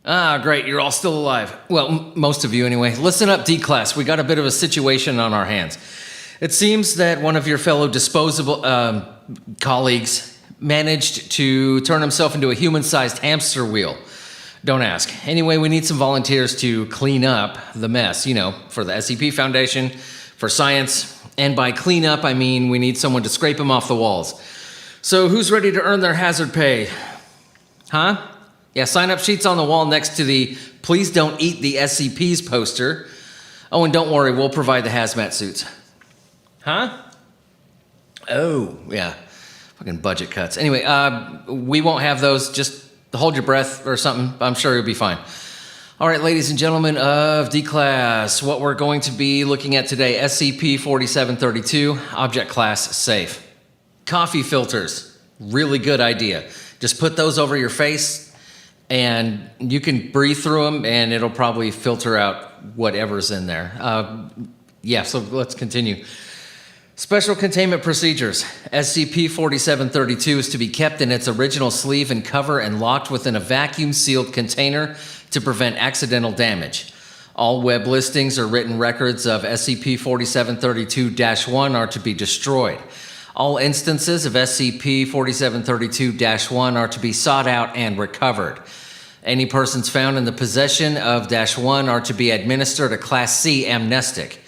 Ah, great, you're all still alive. Well, most of you anyway. Listen up, D-Class. We got a bit of a situation on our hands. It seems that one of your fellow disposable colleagues managed to turn himself into a human-sized hamster wheel. Don't ask. Anyway, we need some volunteers to clean up the mess, for the SCP Foundation, for science, and by clean up, I mean we need someone to scrape him off the walls. So who's ready to earn their hazard pay? Huh? Yeah, sign-up sheets on the wall next to the "Please Don't Eat the SCPs" poster. Oh, and don't worry, we'll provide the hazmat suits. Huh? Oh, yeah. Fucking budget cuts. Anyway, we won't have those. Just hold your breath or something. I'm sure you'll be fine. All right, ladies and gentlemen of D-Class, what we're going to be looking at today, SCP-4732, Object Class Safe. Coffee filters, really good idea. Just put those over your face, and you can breathe through them, and it'll probably filter out whatever's in there. So let's continue. Special containment procedures. SCP-4732 is to be kept in its original sleeve and cover and locked within a vacuum-sealed container to prevent accidental damage. All web listings or written records of SCP-4732-1 are to be destroyed. All instances of SCP-4732-1 are to be sought out and recovered. Any persons found in the possession of -1 are to be administered a Class C amnestic.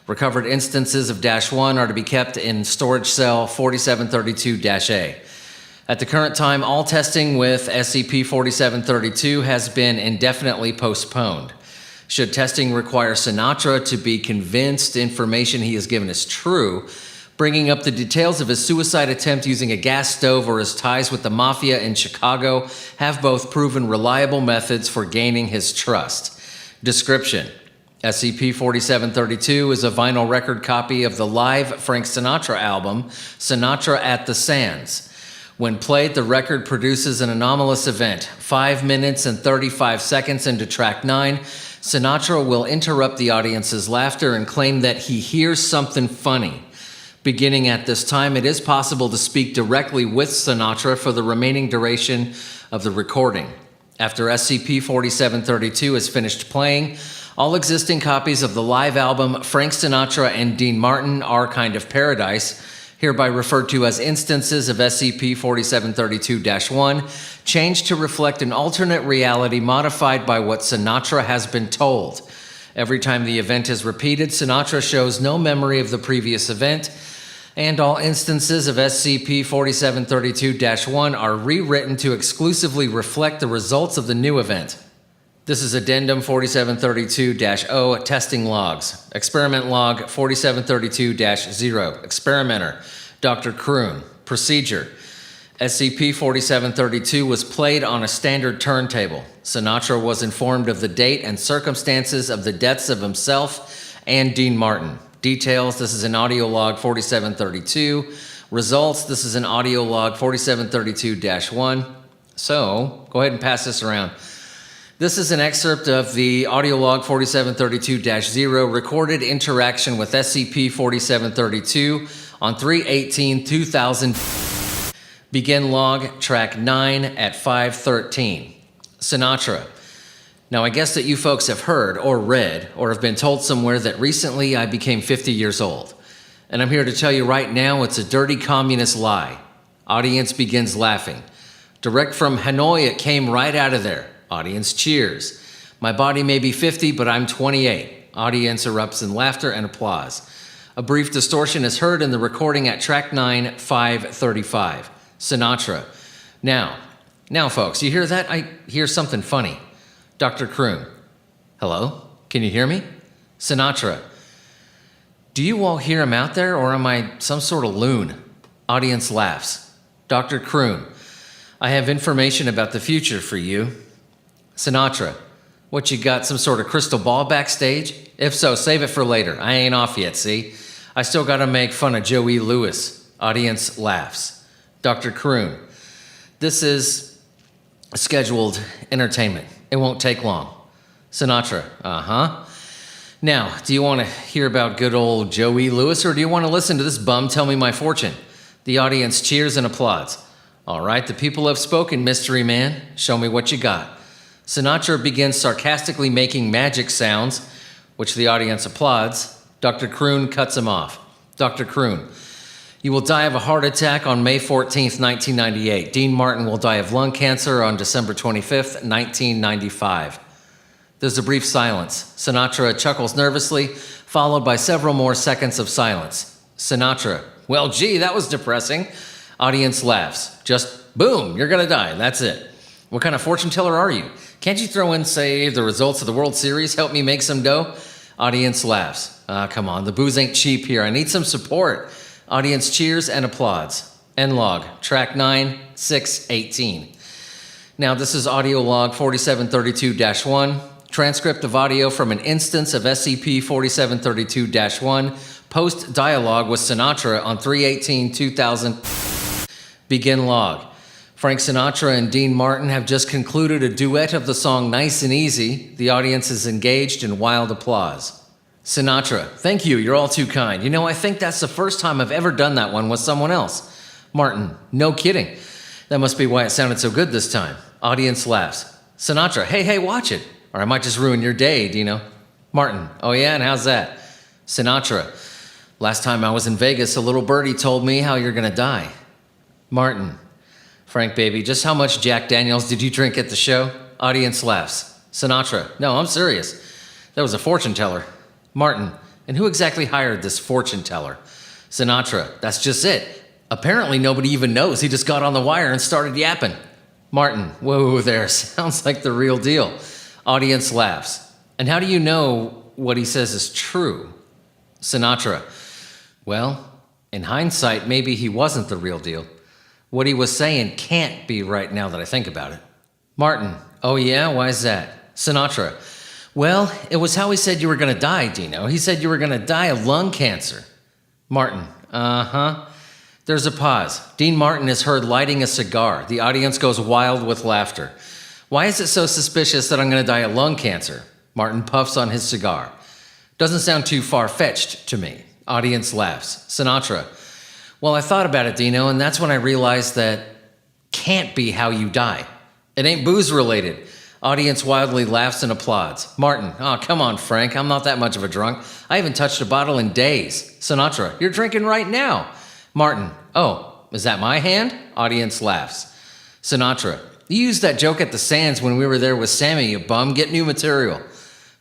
Recovered instances of -1 are to be kept in storage cell 4732-A. At the current time, all testing with SCP-4732 has been indefinitely postponed. Should testing require Sinatra to be convinced information he has given is true, bringing up the details of his suicide attempt using a gas stove or his ties with the mafia in Chicago have both proven reliable methods for gaining his trust. Description: SCP-4732 is a vinyl record copy of the live Frank Sinatra album, Sinatra at the Sands. When played, the record produces an anomalous event. 5 minutes and 35 seconds into track 9, Sinatra will interrupt the audience's laughter and claim that he hears something funny. Beginning at this time, it is possible to speak directly with Sinatra for the remaining duration of the recording. After SCP-4732 is finished playing, all existing copies of the live album Frank Sinatra and Dean Martin are Kind of Paradise, hereby referred to as instances of SCP-4732-1, changed to reflect an alternate reality modified by what Sinatra has been told. Every time the event is repeated, Sinatra shows no memory of the previous event, and all instances of SCP-4732-1 are rewritten to exclusively reflect the results of the new event. This is Addendum 4732-0, Testing Logs. Experiment Log 4732-0, Experimenter, Dr. Kroon. Procedure: SCP-4732 was played on a standard turntable. Sinatra was informed of the date and circumstances of the deaths of himself and Dean Martin. Details: this is an audio log 4732. Results: this is an audio log 4732-1. So, go ahead and pass this around. This is an excerpt of the audio log 4732-0 recorded interaction with SCP-4732 on 3/18/2000. Begin log, track 9 at 5:13. Sinatra: Now I guess that you folks have heard or read or have been told somewhere that recently I became 50 years old. And I'm here to tell you right now it's a dirty communist lie. Audience begins laughing. Direct from Hanoi, it came right out of there. Audience cheers. My body may be 50, but I'm 28. Audience erupts in laughter and applause. A brief distortion is heard in the recording at track 9, 5:35. Sinatra: Now, folks, you hear that? I hear something funny. Dr. Kroon: Hello? Can you hear me? Sinatra: Do you all hear him out there, or am I some sort of loon? Audience laughs. Dr. Kroon: I have information about the future for you. Sinatra: What, you got some sort of crystal ball backstage? If so, save it for later. I ain't off yet, see? I still gotta make fun of Joey Lewis. Audience laughs. Dr. Kroon: This is scheduled entertainment. It won't take long. Sinatra: Uh-huh. Now, do you want to hear about good old Joey Lewis, or do you want to listen to this bum tell me my fortune? The audience cheers and applauds. All right, the people have spoken, mystery man. Show me what you got. Sinatra begins sarcastically making magic sounds, which the audience applauds. Dr. Croon cuts him off. Dr. Croon, you will die of a heart attack on May 14th, 1998. Dean Martin will die of lung cancer on December 25th, 1995. There's a brief silence. Sinatra chuckles nervously, followed by several more seconds of silence. Sinatra, well, gee, that was depressing. Audience laughs. Just boom, you're gonna die, that's it. What kind of fortune teller are you? Can't you throw in, say, the results of the World Series? Help me make some dough? Audience laughs. Come on, the booze ain't cheap here. I need some support. Audience cheers and applauds. End log, track 9, 618. Now, this is audio log 4732-1, transcript of audio from an instance of SCP-4732-1, post dialogue with Sinatra on 3/18/2000. Begin log. Frank Sinatra and Dean Martin have just concluded a duet of the song Nice and Easy. The audience is engaged in wild applause. Sinatra, thank you, you're all too kind. You know, I think that's the first time I've ever done that one with someone else. Martin, no kidding. That must be why it sounded so good this time. Audience laughs. Sinatra, hey, watch it. Or I might just ruin your day, Dino. Martin, oh yeah, and how's that? Sinatra, last time I was in Vegas, a little birdie told me how you're gonna die. Martin, Frank, baby, just how much Jack Daniels did you drink at the show? Audience laughs. Sinatra, no, I'm serious. That was a fortune teller. Martin, and who exactly hired this fortune teller? Sinatra, that's just it. Apparently nobody even knows. He just got on the wire and started yapping. Martin, whoa there, sounds like the real deal. Audience laughs. And how do you know what he says is true? Sinatra, well, in hindsight, maybe he wasn't the real deal. What he was saying can't be right now that I think about it. Martin, oh yeah, why is that? Sinatra, well, it was how he said you were gonna die, Dino. He said you were gonna die of lung cancer. Martin, uh-huh. There's a pause. Dean Martin is heard lighting a cigar. The audience goes wild with laughter. Why is it so suspicious that I'm gonna die of lung cancer? Martin puffs on his cigar. Doesn't sound too far-fetched to me. Audience laughs. Sinatra, well, I thought about it, Dino, and that's when I realized that can't be how you die. It ain't booze-related. Audience wildly laughs and applauds. Martin, oh, come on, Frank. I'm not that much of a drunk. I haven't touched a bottle in days. Sinatra, you're drinking right now. Martin, oh, is that my hand? Audience laughs. Sinatra, you used that joke at the Sands when we were there with Sammy, you bum. Get new material.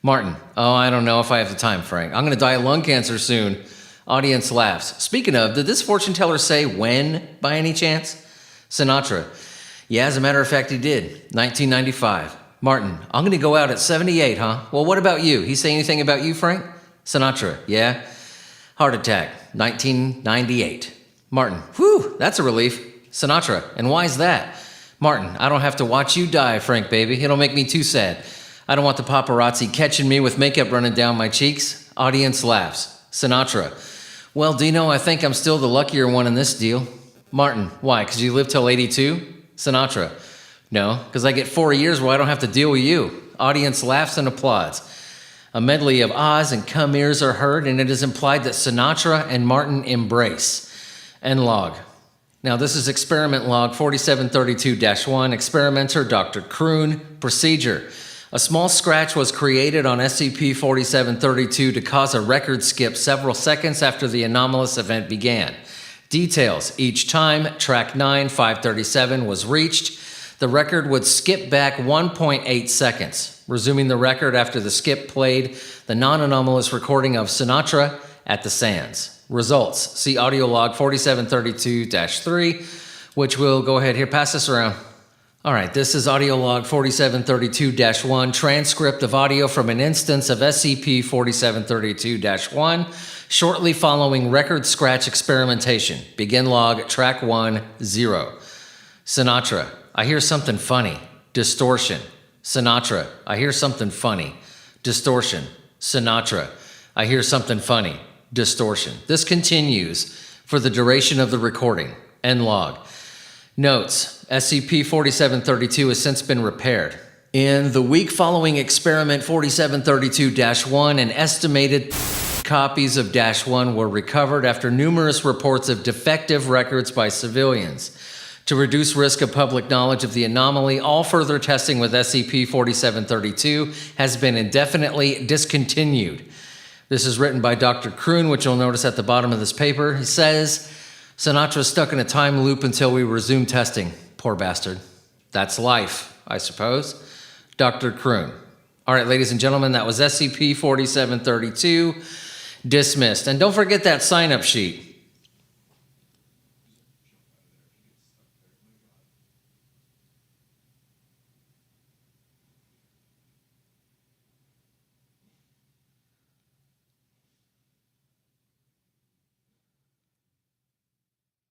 Martin, oh, I don't know if I have the time, Frank. I'm going to die of lung cancer soon. Audience laughs. Speaking of, did this fortune teller say when, by any chance? Sinatra, yeah, as a matter of fact, he did. 1995. Martin, I'm going to go out at 78, huh? Well, what about you? He say anything about you, Frank? Sinatra, yeah. Heart attack, 1998. Martin, whew, that's a relief. Sinatra, and why's that? Martin, I don't have to watch you die, Frank, baby. It'll make me too sad. I don't want the paparazzi catching me with makeup running down my cheeks. Audience laughs. Sinatra, well, Dino, I think I'm still the luckier one in this deal. Martin, why, because you live till 82? Sinatra, no, because I get 4 years where I don't have to deal with you. Audience laughs and applauds. A medley of ahs and come ears are heard, and it is implied that Sinatra and Martin embrace. End log. Now, this is experiment log 4732-1, experimenter Dr. Croon. Procedure. A small scratch was created on SCP-4732 to cause a record skip several seconds after the anomalous event began. Details. Each time track 9, 537 was reached, the record would skip back 1.8 seconds, resuming the record after the skip played the non-anomalous recording of Sinatra at the Sands. Results. See audio log 4732-3, which will go ahead here. Pass this around. All right, this is audio log 4732-1, transcript of audio from an instance of SCP-4732-1, shortly following record scratch experimentation. Begin log, track 1, 0. Sinatra, I hear something funny. Distortion. Sinatra, I hear something funny. Distortion. Sinatra, I hear something funny. Distortion. This continues for the duration of the recording. End log. Notes, SCP-4732 has since been repaired. In the week following experiment 4732-1, an estimated copies of -1 were recovered after numerous reports of defective records by civilians. To reduce risk of public knowledge of the anomaly, all further testing with SCP-4732 has been indefinitely discontinued. This is written by Dr. Kroon, which you'll notice at the bottom of this paper. He says, Sinatra's stuck in a time loop until we resume testing. Poor bastard. That's life, I suppose. Dr. Kroon. All right, ladies and gentlemen, that was SCP-4732, dismissed. And don't forget that sign-up sheet.